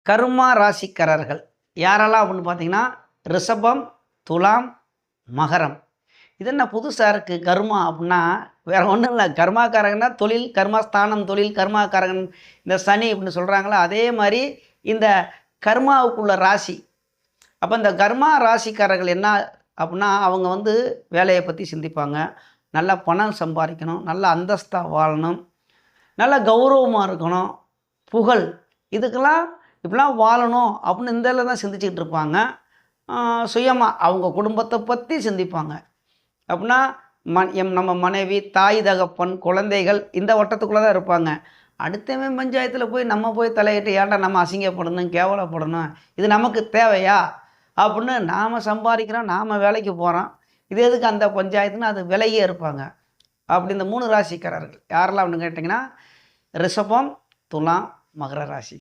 கர்மா ராசிக்காரர்கள் யாரெல்லாம் அப்படின்னு பார்த்தீங்கன்னா, ரிஷபம், துலாம், மகரம். இது என்ன புதுசா இருக்கு கர்மா அப்படின்னா, வேற ஒண்ணும் இல்ல. கர்மாக்காரகன்னா தொழில், கர்மஸ்தானம் தொழில், கர்மாக்காரகன் இந்த சனி அப்படின்னு சொல்றாங்கல்ல, அதே மாரி இந்த கர்மாவுக்குள்ள ராசி. அப்ப இந்த கர்மா ராசிக்காரர்கள் என்ன அப்படின்னா, அவங்க வந்து வேலைய பத்தி சிந்திப்பாங்க. நல்லா பணம் சம்பாரிக்கணும், நல்ல அந்தஸ்தா வாழணும், நல்ல கௌரவமா இருக்கணும், புகழ் இதுக்கெல்லாம் இப்படிலாம் வாழணும் அப்படின்னு இந்த இதில தான் சிந்திச்சுக்கிட்டு இருப்பாங்க. சுயமா அவங்க குடும்பத்தை பற்றி சிந்திப்பாங்க. அப்படின்னா நம்ம மனைவி, தாய், தகப்பன், குழந்தைகள் இந்த வட்டத்துக்குள்ளே தான் இருப்பாங்க. அடுத்தவன் பஞ்சாயத்தில் போய் நம்ம போய் தலையிட்டு ஏன்டா நம்ம அசிங்கப்படணும், கேவலப்படணும், இது நமக்கு தேவையா அப்படின்னு நாம் சம்பாதிக்கிறோம், நாம் வேலைக்கு போகிறோம், இது எதுக்கு அந்த பஞ்சாயத்துன்னு அது விலகியே இருப்பாங்க. அப்படி இந்த 3 ராசிக்காரர்கள் யாரெல்லாம் அப்படின்னு கேட்டிங்கன்னா, ரிஷபம், துலாம், மகர ராசி.